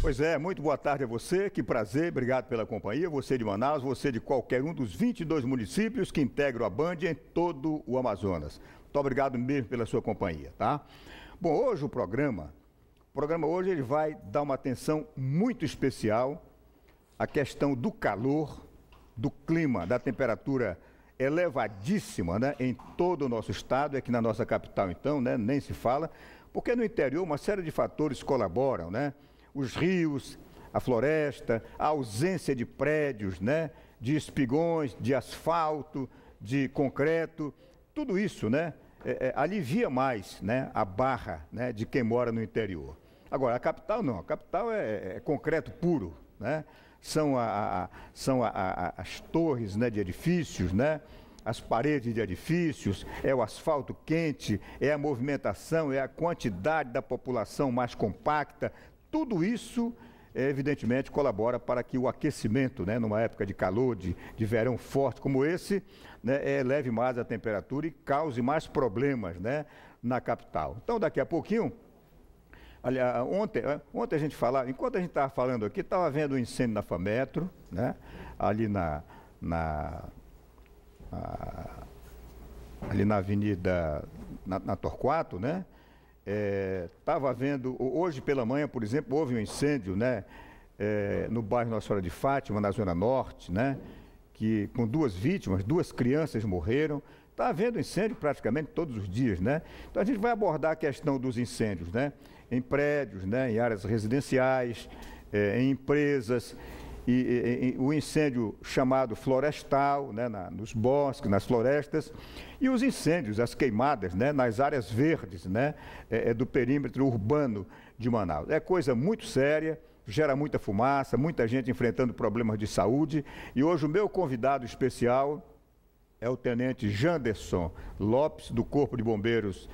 Pois é, muito boa tarde a você, que prazer, obrigado pela companhia, você de Manaus, você de qualquer um dos 22 municípios que integram a Band em todo o Amazonas. Muito obrigado mesmo pela sua companhia, tá? Bom, hoje o programa hoje ele vai dar uma atenção muito especial à questão do calor, do clima, da temperatura elevadíssima, né, em todo o nosso estado, aqui na nossa capital então, né, nem se fala, porque no interior uma série de fatores colaboram, né? Os rios, a floresta, a ausência de prédios, né, de espigões, de asfalto, de concreto, tudo isso, né, alivia mais, né, a barra, né, de quem mora no interior. Agora, a capital não, a capital é concreto puro, né, são as torres, né, de edifícios, né, as paredes de edifícios, é o asfalto quente, é a movimentação, é a quantidade da população mais compacta. Tudo isso, evidentemente, colabora para que o aquecimento, né, numa época de calor, de verão forte como esse, né, eleve mais a temperatura e cause mais problemas, né, na capital. Então, daqui a pouquinho, aliás, ontem a gente falava, enquanto a gente estava falando aqui, estava havendo um incêndio na Fametro, né, ali ali na Avenida, na Torquato, né? Estava havendo, hoje pela manhã, por exemplo, houve um incêndio, né, no bairro Nossa Senhora de Fátima, na Zona Norte, né, que com 2 vítimas, 2 crianças morreram. Está havendo incêndio praticamente todos os dias, né? Então a gente vai abordar a questão dos incêndios, né, em prédios, né, em áreas residenciais, em empresas, e o incêndio chamado florestal, né, nos bosques, nas florestas, e os incêndios, as queimadas, né, nas áreas verdes, né, do perímetro urbano de Manaus. É coisa muito séria, gera muita fumaça, muita gente enfrentando problemas de saúde, e hoje o meu convidado especial é o Tenente Janderson Lopes, do Corpo de Bombeiros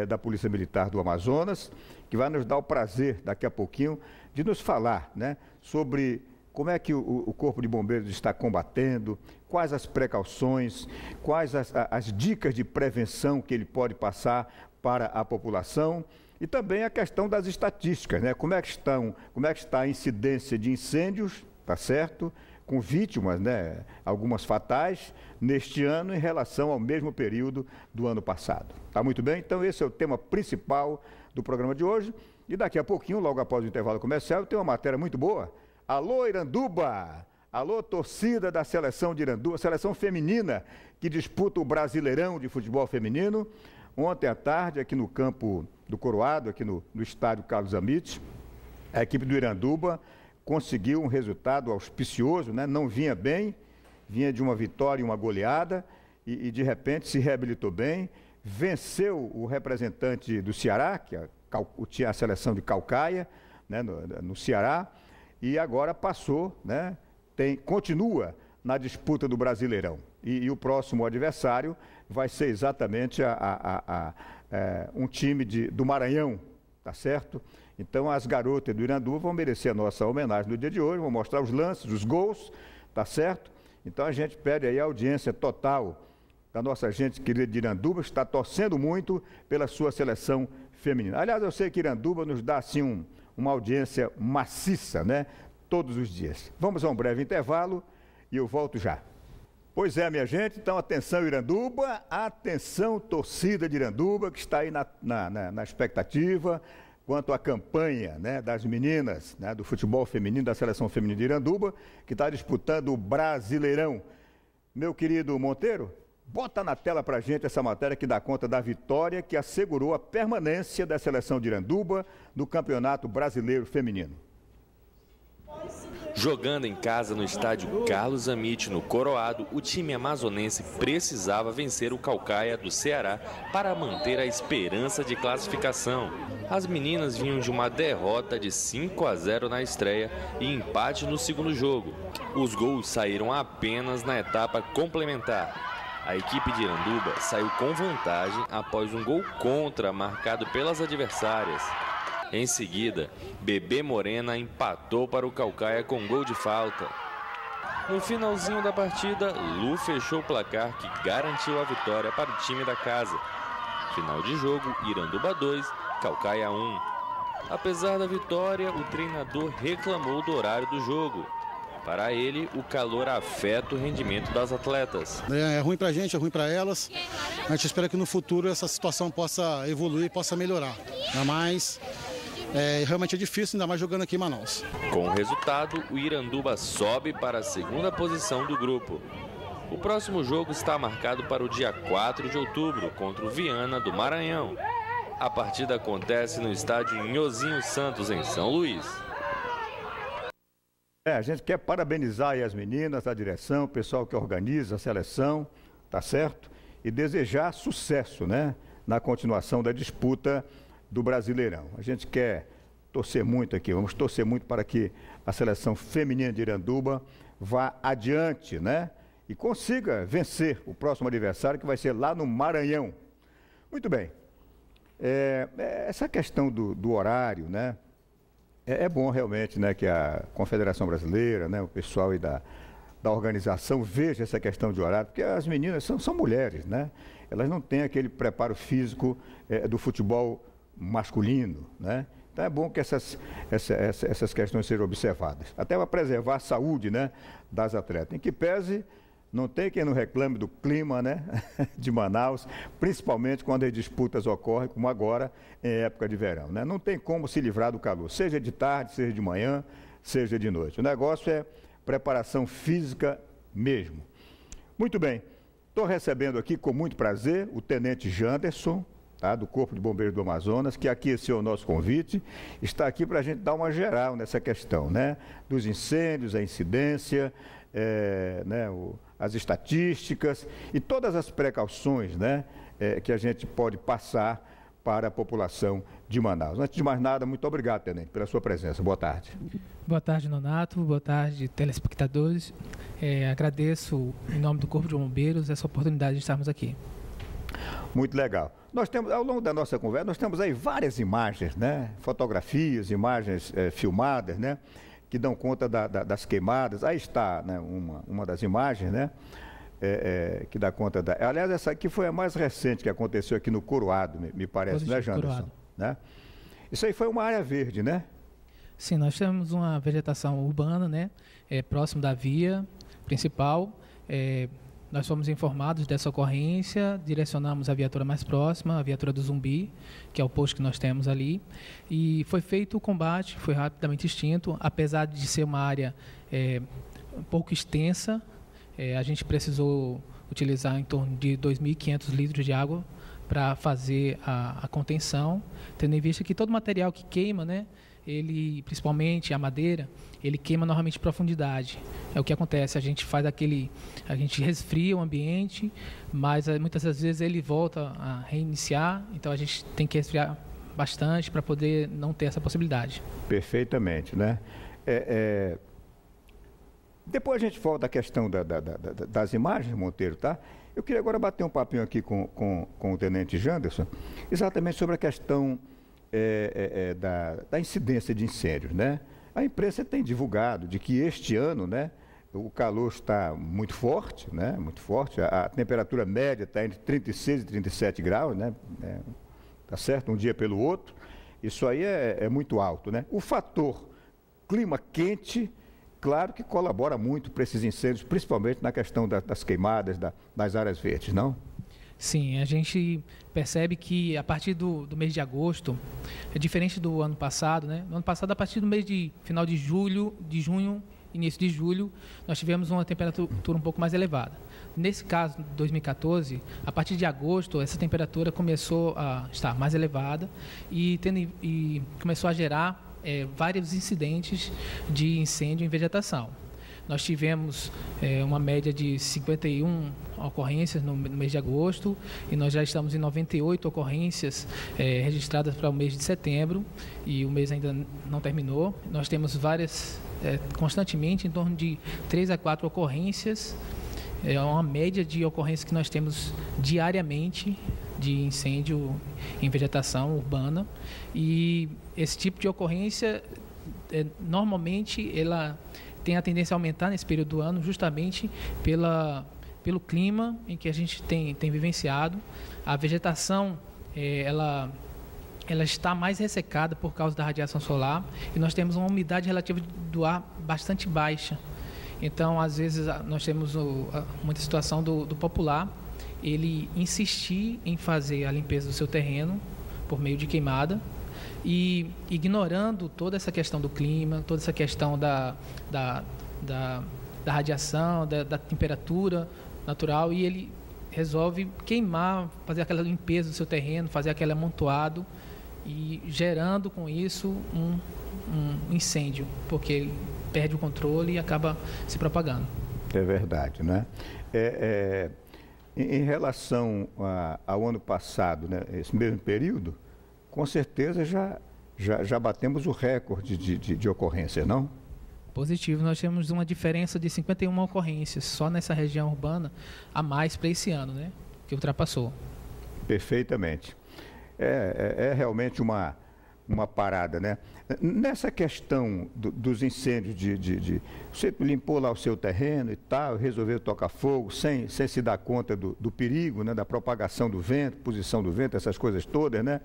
da Polícia Militar do Amazonas, que vai nos dar o prazer, daqui a pouquinho, de nos falar, né, sobre como é que o Corpo de Bombeiros está combatendo, quais as precauções, quais as dicas de prevenção que ele pode passar para a população, e também a questão das estatísticas, né? Como é que está a incidência de incêndios, tá certo? Com vítimas, né, algumas fatais, neste ano em relação ao mesmo período do ano passado. Tá muito bem? Então esse é o tema principal do programa de hoje, e daqui a pouquinho, logo após o intervalo comercial, tem uma matéria muito boa. Alô, Iranduba! Alô, torcida da seleção de Iranduba, seleção feminina que disputa o Brasileirão de futebol feminino. Ontem à tarde, aqui no campo do Coroado, aqui no estádio Carlos Amit, a equipe do Iranduba conseguiu um resultado auspicioso, né? Não vinha bem, vinha de uma vitória e uma goleada, e de repente se reabilitou bem, venceu o representante do Ceará, que tinha a seleção de Caucaia, né, no Ceará, e agora passou, né, continua na disputa do Brasileirão. E o próximo adversário vai ser exatamente um time do Maranhão, tá certo? Então as garotas do Iranduba vão merecer a nossa homenagem no dia de hoje, vão mostrar os lances, os gols, tá certo? Então a gente pede aí a audiência total da nossa gente querida de Iranduba, está torcendo muito pela sua seleção feminina. Aliás, eu sei que Iranduba nos dá assim uma audiência maciça, né? Todos os dias. Vamos a um breve intervalo e eu volto já. Pois é, minha gente, então atenção Iranduba, atenção torcida de Iranduba, que está aí na expectativa quanto à campanha, né, das meninas, né, do futebol feminino, da seleção feminina de Iranduba, que está disputando o Brasileirão. Meu querido Monteiro, bota na tela pra gente essa matéria que dá conta da vitória que assegurou a permanência da seleção de Iranduba no Campeonato Brasileiro Feminino. Jogando em casa no estádio Carlos Amit, no Coroado, o time amazonense precisava vencer o Caucaia do Ceará para manter a esperança de classificação. As meninas vinham de uma derrota de 5-0 na estreia e empate no segundo jogo. Os gols saíram apenas na etapa complementar. A equipe de Iranduba saiu com vantagem após um gol contra marcado pelas adversárias. Em seguida, Bebê Morena empatou para o Caucaia com gol de falta. No finalzinho da partida, Lu fechou o placar que garantiu a vitória para o time da casa. Final de jogo, Iranduba 2, Caucaia 1. Apesar da vitória, o treinador reclamou do horário do jogo. Para ele, o calor afeta o rendimento das atletas. É ruim para a gente, é ruim para elas. A gente espera que no futuro essa situação possa evoluir e possa melhorar. Mas realmente é difícil, ainda mais jogando aqui em Manaus. Com o resultado, o Iranduba sobe para a segunda posição do grupo. O próximo jogo está marcado para o dia 4 de outubro, contra o Viana do Maranhão. A partida acontece no estádio Nhozinho Santos, em São Luís. A gente quer parabenizar aí as meninas, a direção, o pessoal que organiza a seleção, tá certo? E desejar sucesso, né? Na continuação da disputa do Brasileirão. A gente quer torcer muito aqui, vamos torcer muito para que a seleção feminina de Iranduba vá adiante, né? E consiga vencer o próximo adversário, que vai ser lá no Maranhão. Muito bem. Essa questão do horário, né? É bom realmente, né, que a Confederação Brasileira, né, o pessoal aí da organização veja essa questão de horário, porque as meninas são mulheres, né? Elas não têm aquele preparo físico do futebol masculino, né? Então é bom que essas questões sejam observadas, até para preservar a saúde, né, das atletas. Em que pese, não tem quem não reclame do clima, né, de Manaus, principalmente quando as disputas ocorrem, como agora, em época de verão, né? Não tem como se livrar do calor, seja de tarde, seja de manhã, seja de noite. O negócio é preparação física mesmo. Muito bem, estou recebendo aqui com muito prazer o Tenente Janderson, tá, do Corpo de Bombeiros do Amazonas, que aqueceu o nosso convite, está aqui para a gente dar uma geral nessa questão, né, dos incêndios, a incidência, né, as estatísticas e todas as precauções, né, que a gente pode passar para a população de Manaus. Antes de mais nada, muito obrigado, Tenente, pela sua presença. Boa tarde. Boa tarde, Nonato. Boa tarde, telespectadores. Agradeço, em nome do Corpo de Bombeiros, essa oportunidade de estarmos aqui. Muito legal. Nós temos, ao longo da nossa conversa, nós temos aí várias imagens, né, fotografias, imagens filmadas, né, que dão conta das queimadas. Aí está, né, uma das imagens, né, que dá conta da... Aliás, essa aqui foi a mais recente que aconteceu aqui no Coroado, me parece, né, Janderson? Né? Isso aí foi uma área verde, né? Sim, nós temos uma vegetação urbana, né, próximo da via principal. Nós fomos informados dessa ocorrência, direcionamos a viatura mais próxima, a viatura do Zumbi, que é o posto que nós temos ali, e foi feito o combate, foi rapidamente extinto, apesar de ser uma área um pouco extensa. A gente precisou utilizar em torno de 2.500 litros de água para fazer a contenção, tendo em vista que todo material que queima, né, ele, principalmente a madeira, ele queima normalmente em profundidade. É o que acontece, a gente resfria o ambiente, mas muitas das vezes ele volta a reiniciar, então a gente tem que resfriar bastante para poder não ter essa possibilidade. Perfeitamente, né? Depois a gente volta à questão das imagens, Monteiro, tá? Eu queria agora bater um papinho aqui com o Tenente Janderson, exatamente sobre a questão da incidência de incêndios, né? A imprensa tem divulgado de que este ano, né, o calor está muito forte, né? Muito forte. A temperatura média está entre 36 e 37 graus, né? Tá certo? Um dia pelo outro. Isso aí é muito alto, né? O fator clima quente, claro que colabora muito para esses incêndios, principalmente na questão das queimadas, das áreas verdes, não? Sim, a gente percebe que a partir do mês de agosto, é diferente do ano passado, né? No ano passado, a partir do mês de final de junho, início de julho, nós tivemos uma temperatura um pouco mais elevada. Nesse caso, 2014, a partir de agosto, essa temperatura começou a estar mais elevada e começou a gerar vários incidentes de incêndio em vegetação. Nós tivemos uma média de 51 ocorrências no mês de agosto e nós já estamos em 98 ocorrências registradas para o mês de setembro e o mês ainda não terminou. Nós temos várias, constantemente, em torno de 3 a 4 ocorrências. É uma média de ocorrências que nós temos diariamente de incêndio em vegetação urbana. E esse tipo de ocorrência, normalmente, ela tem a tendência a aumentar nesse período do ano, justamente pelo clima em que a gente tem vivenciado. A vegetação, ela ela está mais ressecada por causa da radiação solar e nós temos uma umidade relativa do ar bastante baixa. Então, às vezes, nós temos muita situação do popular, ele insistir em fazer a limpeza do seu terreno por meio de queimada e ignorando toda essa questão do clima, toda essa questão da radiação, da temperatura natural, e ele resolve queimar, fazer aquela limpeza do seu terreno, fazer aquele amontoado e gerando com isso um incêndio, porque ele perde o controle e acaba se propagando. É verdade, né? Em relação ao ano passado, né, esse mesmo período, com certeza já batemos o recorde de ocorrências, não? Positivo, nós temos uma diferença de 51 ocorrências só nessa região urbana a mais para esse ano, né? Que ultrapassou. Perfeitamente. É realmente uma parada, né? Nessa questão dos incêndios, você limpou lá o seu terreno e tal, resolveu tocar fogo sem se dar conta do perigo, né? Da propagação do vento, posição do vento, essas coisas todas, né?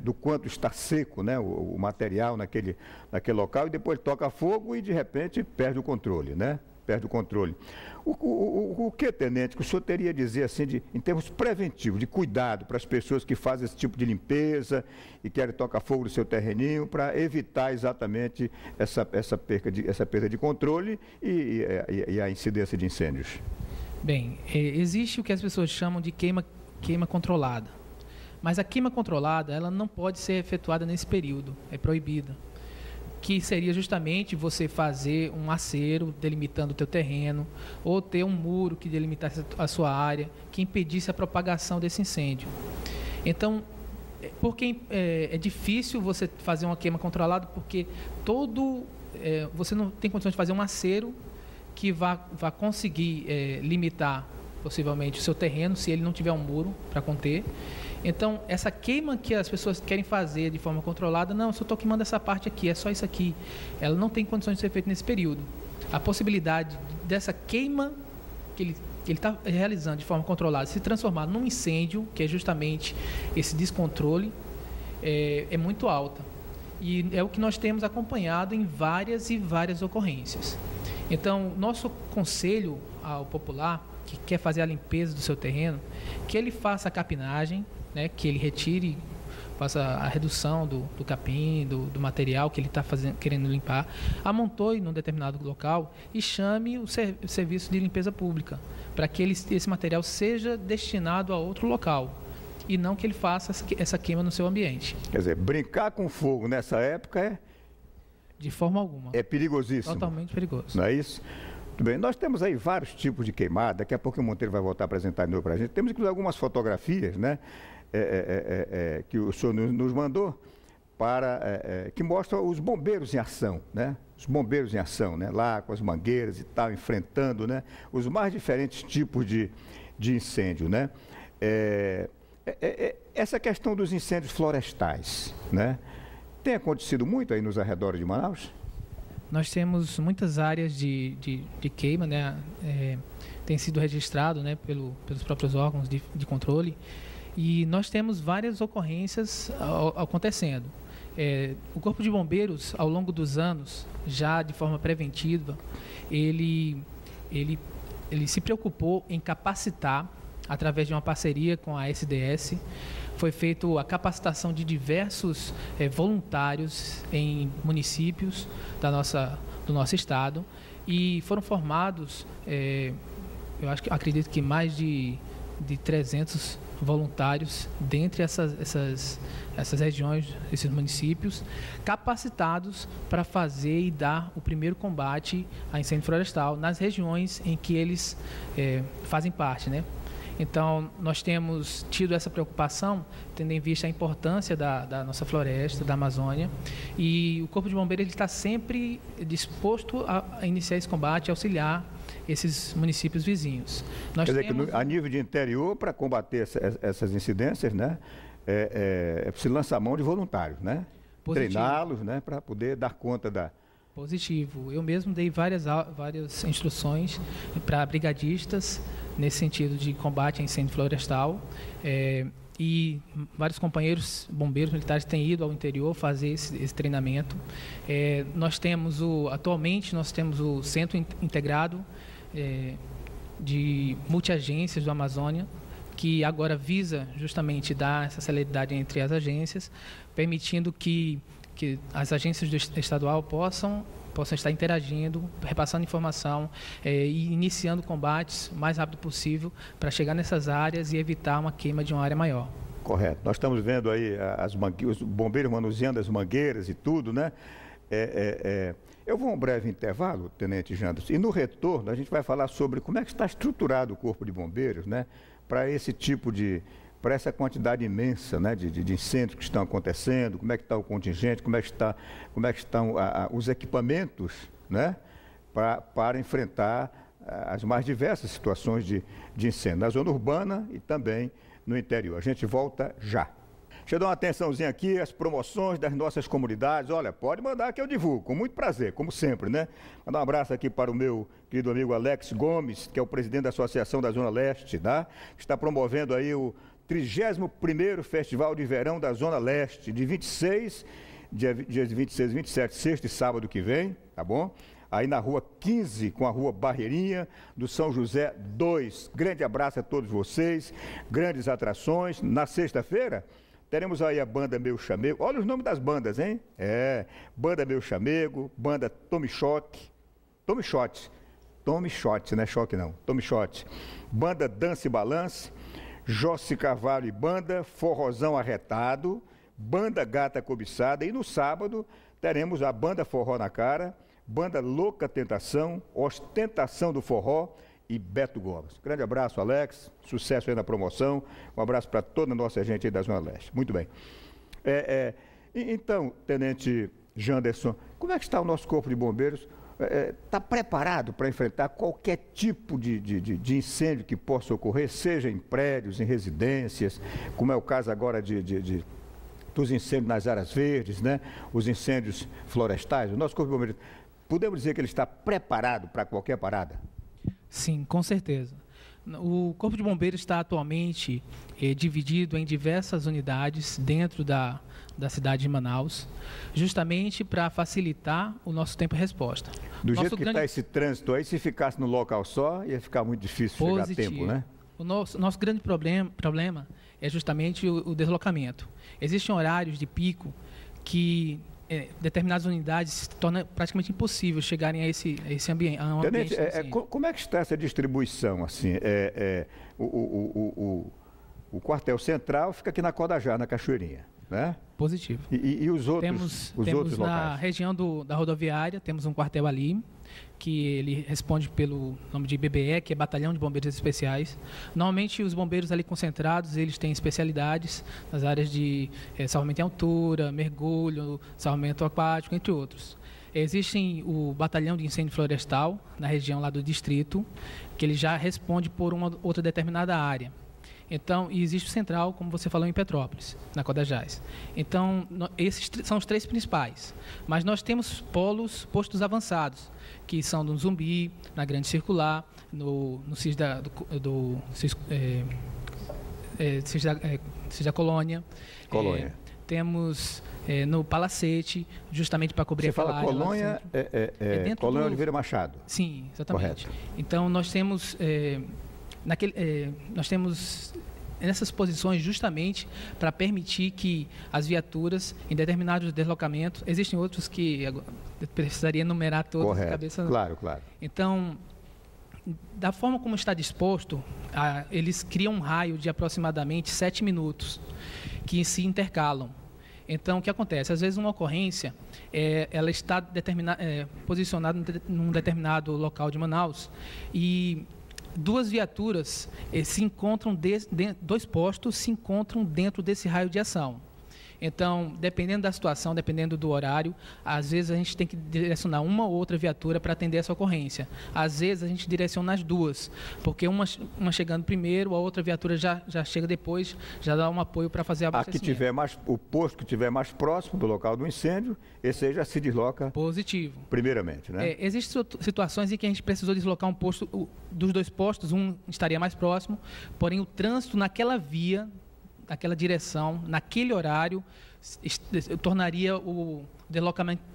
Do quanto está seco, né? O material naquele local, e depois toca fogo e de repente perde o controle, né? Perde o controle. O que, tenente, que o senhor teria a dizer assim, em termos preventivos, de cuidado para as pessoas que fazem esse tipo de limpeza e querem tocar fogo no seu terreninho, para evitar exatamente essa perda de controle e a incidência de incêndios? Bem, existe o que as pessoas chamam de queima controlada. Mas a queima controlada, ela não pode ser efetuada nesse período, é proibida. Que seria justamente você fazer um acero delimitando o teu terreno, ou ter um muro que delimitasse a sua área, que impedisse a propagação desse incêndio. Então, porque é difícil você fazer uma queima controlada, porque você não tem condições de fazer um acero que vá conseguir limitar possivelmente o seu terreno, se ele não tiver um muro para conter. Então, essa queima que as pessoas querem fazer de forma controlada, não, só estou queimando essa parte aqui, é só isso aqui. Ela não tem condições de ser feita nesse período. A possibilidade dessa queima que ele está realizando de forma controlada se transformar num incêndio, que é justamente esse descontrole, é muito alta. E é o que nós temos acompanhado em várias e várias ocorrências. Então, nosso conselho ao popular que quer fazer a limpeza do seu terreno, que ele faça a capinagem, né, que ele retire, faça a redução do capim, do material que ele está querendo limpar, amontoe num determinado local e chame o serviço de limpeza pública, para que esse material seja destinado a outro local e não que ele faça essa queima no seu ambiente. Quer dizer, brincar com fogo nessa época de forma alguma. É perigosíssimo. Totalmente perigoso. Não é isso? Muito bem, nós temos aí vários tipos de queimada, daqui a pouco o Monteiro vai voltar a apresentar de novo para a gente. Temos inclusive algumas fotografias, né, que o senhor nos mandou, que mostram os bombeiros em ação, né? Os bombeiros em ação, né? Lá com as mangueiras e tal, enfrentando, né, os mais diferentes tipos de incêndio, né? Essa questão dos incêndios florestais, né? Tem acontecido muito aí nos arredores de Manaus? Nós temos muitas áreas de queima, né? Tem sido registrado, né, pelos próprios órgãos de controle, e nós temos várias ocorrências acontecendo. O Corpo de Bombeiros, ao longo dos anos, já de forma preventiva, ele se preocupou em capacitar, através de uma parceria com a SDS, foi feita a capacitação de diversos voluntários em municípios do nosso estado, e foram formados, acredito que mais de 300 voluntários dentre essas regiões, esses municípios, capacitados para fazer e dar o primeiro combate a incêndio florestal nas regiões em que eles fazem parte, né? Então, nós temos tido essa preocupação, tendo em vista a importância da nossa floresta, da Amazônia, e o Corpo de Bombeiros está sempre disposto a iniciar esse combate, a auxiliar esses municípios vizinhos. Quer dizer que a nível de interior, para combater essas incidências, né, é preciso lançar mão de voluntários, né? Treiná-los, né, para poder dar conta da... Positivo. Eu mesmo dei várias instruções para brigadistas nesse sentido de combate a incêndio florestal. e vários companheiros bombeiros militares têm ido ao interior fazer esse treinamento. Atualmente nós temos o Centro Integrado de Multiagências do Amazônia, que agora visa justamente dar essa celeridade entre as agências, permitindo que as agências do estadual possam estar interagindo, repassando informação e iniciando combates o mais rápido possível para chegar nessas áreas e evitar uma queima de uma área maior. Correto. Nós estamos vendo aí os bombeiros manuseando as mangueiras e tudo, né? Eu vou a um breve intervalo, Tenente Janderson, e no retorno a gente vai falar sobre como é que está estruturado o Corpo de Bombeiros, né? Para essa quantidade imensa, né, de incêndios que estão acontecendo, como é que está o contingente, como é que estão os equipamentos, né, para enfrentar as mais diversas situações de incêndio, na zona urbana e também no interior. A gente volta já. Deixa eu dar uma atençãozinha aqui, as promoções das nossas comunidades. Olha, pode mandar que eu divulgo, com muito prazer, como sempre, né? Mandar um abraço aqui para o meu querido amigo Alex Gomes, que é o presidente da Associação da Zona Leste, tá? Está promovendo aí o 31º Festival de Verão da Zona Leste, de dias 26 e 27, sexta e sábado que vem, tá bom? Aí na rua 15, com a rua Barreirinha, do São José 2. Grande abraço a todos vocês, grandes atrações. Na sexta-feira, teremos aí a banda Meu Chamego. Olha os nomes das bandas, hein? Banda Meu Chamego, banda Tome Shot, não é choque não, Tome Shot. Banda Dança e Balance, Jossi Carvalho e banda, Forrozão Arretado, banda Gata Cobiçada. E no sábado teremos a banda Forró na Cara, banda Louca Tentação, Ostentação do Forró e Beto Gomes. Grande abraço, Alex. Sucesso aí na promoção. Um abraço para toda a nossa gente aí da Zona Leste. Muito bem. Então, Tenente Janderson, como é que está o nosso Corpo de Bombeiros? Está preparado para enfrentar qualquer tipo de incêndio que possa ocorrer, seja em prédios, em residências, como é o caso agora dos incêndios nas áreas verdes, né? Os incêndios florestais? O nosso Corpo de Bombeiros, podemos dizer que ele está preparado para qualquer parada? Sim, com certeza. O Corpo de Bombeiros está atualmente dividido em diversas unidades dentro da cidade de Manaus, justamente para facilitar o nosso tempo de resposta. Do jeito que está esse trânsito aí, se ficasse no local só, ia ficar muito difícil chegar a tempo, né? O nosso grande problema é justamente o deslocamento. Existem horários de pico que determinadas unidades se torna praticamente impossível chegarem a esse ambiente. Tenente, como é que está essa distribuição? Assim, o quartel central fica aqui na Codajá, na Cachoeirinha, né? Positivo. E os outros temos locais? Na região da rodoviária, temos um quartel ali, que ele responde pelo nome de BBE, que é Batalhão de Bombeiros Especiais. Normalmente os bombeiros ali concentrados, eles têm especialidades nas áreas de salvamento em altura, mergulho, salvamento aquático, entre outros. Existe o Batalhão de Incêndio Florestal, na região lá do distrito, que ele já responde por uma outra determinada área. Então, e existe o central, como você falou, em Petrópolis, na Codajás. Então, esses são os três principais. Mas nós temos postos avançados, que são no Zumbi, na Grande Circular, no CIS da Colônia. Temos no Palacete, justamente para cobrir aquela área. Você fala Colônia, Colônia Oliveira Machado. Sim, exatamente. Correto. Então, nós temos... nós temos nessas posições justamente para permitir que as viaturas em determinados deslocamentos, existem outros que eu precisaria enumerar todos de cabeça. Claro. Então, da forma como está disposto, eles criam um raio de aproximadamente 7 minutos que se intercalam. Então, o que acontece? Às vezes uma ocorrência, ela está posicionada num determinado local de Manaus e duas viaturas se encontram, dois postos se encontram dentro desse raio de ação. Então, dependendo da situação, dependendo do horário, às vezes a gente tem que direcionar uma ou outra viatura para atender essa ocorrência. Às vezes a gente direciona as duas, porque uma chegando primeiro, a outra viatura já chega depois, já dá um apoio para fazer a abastecimento. O posto que estiver mais próximo do local do incêndio, esse aí já se desloca. Positivo. Primeiramente, né? Existem situações em que a gente precisou deslocar um posto, dos dois postos, um estaria mais próximo, porém o trânsito naquela via naquela direção, naquele horário, tornaria o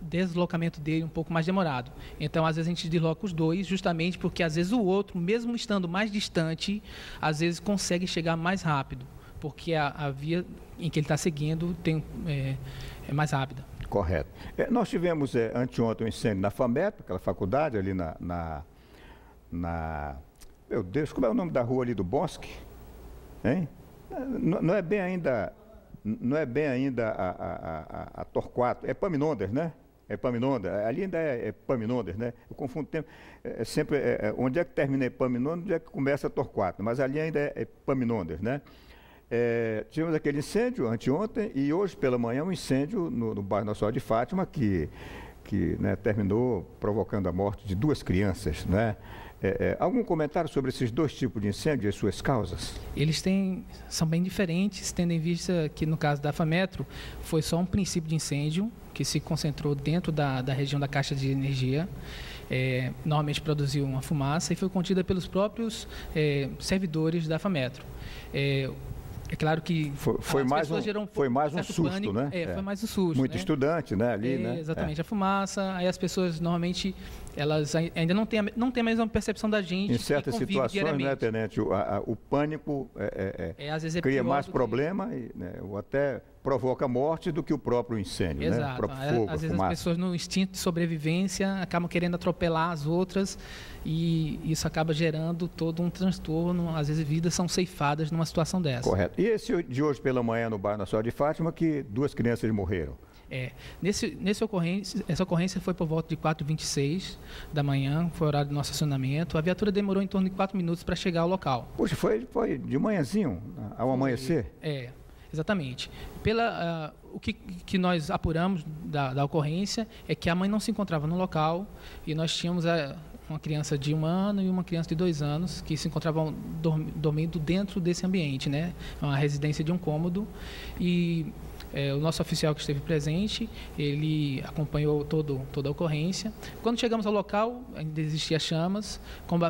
deslocamento dele um pouco mais demorado. Então, às vezes, a gente desloca os dois, justamente porque, às vezes, o outro, mesmo estando mais distante, às vezes consegue chegar mais rápido, porque a via em que ele está seguindo é mais rápida. Correto. Nós tivemos anteontem um incêndio na FAMET, aquela faculdade ali meu Deus, como é o nome da rua ali do Bosque? Hein? Não é bem ainda a Torquato, é Epaminondas, né? Epaminondas, ali ainda é Epaminondas, né? Eu confundo o tempo, sempre, onde é que termina Epaminondas, onde é que começa a Torquato, mas ali ainda é Epaminondas, né? Tivemos aquele incêndio anteontem e hoje pela manhã um incêndio no bairro Nossa Senhora de Fátima que né, terminou provocando a morte de 2 crianças, né? Algum comentário sobre esses 2 tipos de incêndio e as suas causas? Eles são bem diferentes, tendo em vista que no caso da FAMetro foi só um princípio de incêndio que se concentrou dentro da região da caixa de energia. Normalmente produziu uma fumaça e foi contida pelos próprios servidores da FAMetro. É claro que foi mais um susto, pânico, né? Foi mais um susto. Muito né? Estudante, né? Ali, né? Exatamente, a fumaça. Aí as pessoas normalmente elas ainda não têm a mesma percepção da gente. Em certas situações, né, Tenente? O pânico às vezes cria mais problema ou até provoca morte do que o próprio incêndio. Exato. Né? O próprio fogo, às vezes as pessoas no instinto de sobrevivência acabam querendo atropelar as outras e isso acaba gerando todo um transtorno. Às vezes vidas são ceifadas numa situação dessa. Correto. E esse de hoje pela manhã no bairro Nossa Senhora de Fátima, que 2 crianças morreram? Essa ocorrência foi por volta de 4h26 da manhã, foi o horário do nosso acionamento. A viatura demorou em torno de 4 minutos para chegar ao local. Puxa, foi de manhãzinho, ao amanhecer? Exatamente. O que nós apuramos da ocorrência é que a mãe não se encontrava no local e nós tínhamos uma criança de 1 ano e uma criança de 2 anos que se encontravam dormindo dentro desse ambiente, né? Uma residência de um cômodo e o nosso oficial que esteve presente, ele acompanhou toda a ocorrência. Quando chegamos ao local, ainda existiam chamas,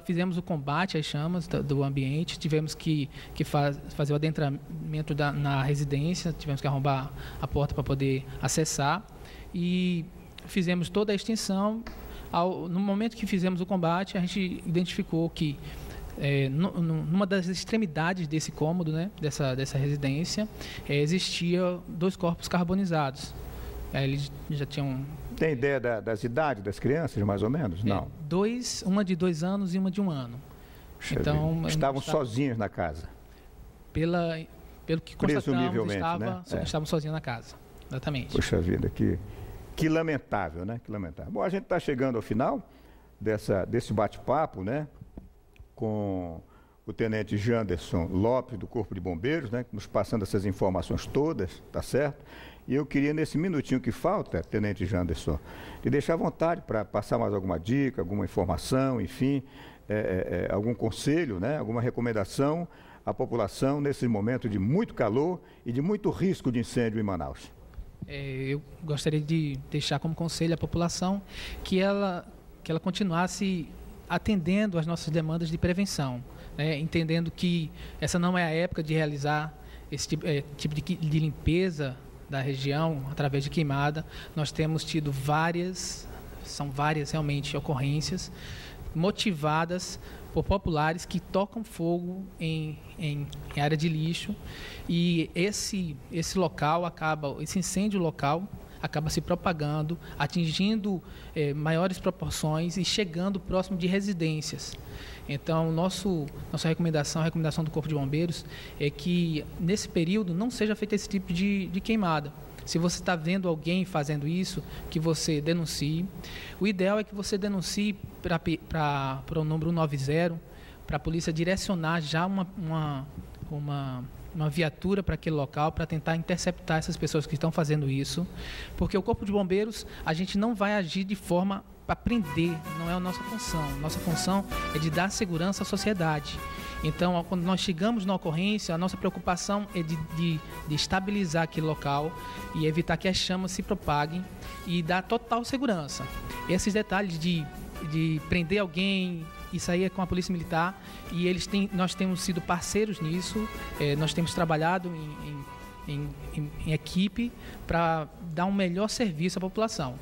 fizemos o combate às chamas do ambiente, tivemos que fazer o adentramento na residência, tivemos que arrombar a porta para poder acessar e fizemos toda a extensão. No momento que fizemos o combate, a gente identificou que numa das extremidades desse cômodo, né, dessa residência, existia 2 corpos carbonizados. Eles já tinham... Tem ideia das idades das crianças, mais ou menos? Não. Uma de 2 anos e uma de 1 ano. Então, estavam sozinhos na casa? Pelo que constatamos, estavam sozinhos na casa. Exatamente. Poxa vida, que lamentável, né? Que lamentável. Bom, a gente está chegando ao final desse bate-papo, né? Com o Tenente Janderson Lopes, do Corpo de Bombeiros, né? Nos passando essas informações todas, tá certo? E eu queria, nesse minutinho que falta, Tenente Janderson, te deixar à vontade para passar mais alguma dica, alguma informação, enfim, algum conselho, né? Alguma recomendação à população nesse momento de muito calor e de muito risco de incêndio em Manaus. Eu gostaria de deixar como conselho à população que ela continuasse atendendo às nossas demandas de prevenção, né? Entendendo que essa não é a época de realizar esse tipo de limpeza da região através de queimada. Nós temos tido são várias realmente ocorrências motivadas por populares que tocam fogo em área de lixo e esse incêndio local acaba se propagando, atingindo maiores proporções e chegando próximo de residências. Então, nossa recomendação, a recomendação do Corpo de Bombeiros é que nesse período não seja feito esse tipo de queimada. Se você está vendo alguém fazendo isso, que você denuncie. O ideal é que você denuncie para o número 190, para a polícia direcionar já uma viatura para aquele local para tentar interceptar essas pessoas que estão fazendo isso, porque o Corpo de Bombeiros, a gente não vai agir de forma para prender, não é a nossa função. Nossa função é de dar segurança à sociedade. Então, quando nós chegamos na ocorrência, a nossa preocupação é de estabilizar aquele local e evitar que as chamas se propaguem e dar total segurança. Esses detalhes de prender alguém, isso aí é com a Polícia Militar e nós temos sido parceiros nisso, nós temos trabalhado em em equipe para dar um melhor serviço à população.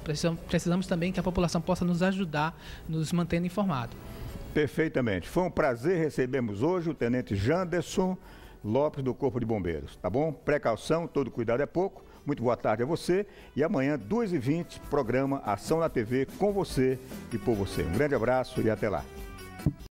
Precisamos também que a população possa nos ajudar, nos mantendo informados. Perfeitamente. Foi um prazer recebermos hoje o Tenente Janderson Lopes do Corpo de Bombeiros, tá bom? Precaução, todo cuidado é pouco. Muito boa tarde a você e amanhã, 2h20, programa Ação na TV com você e por você. Um grande abraço e até lá.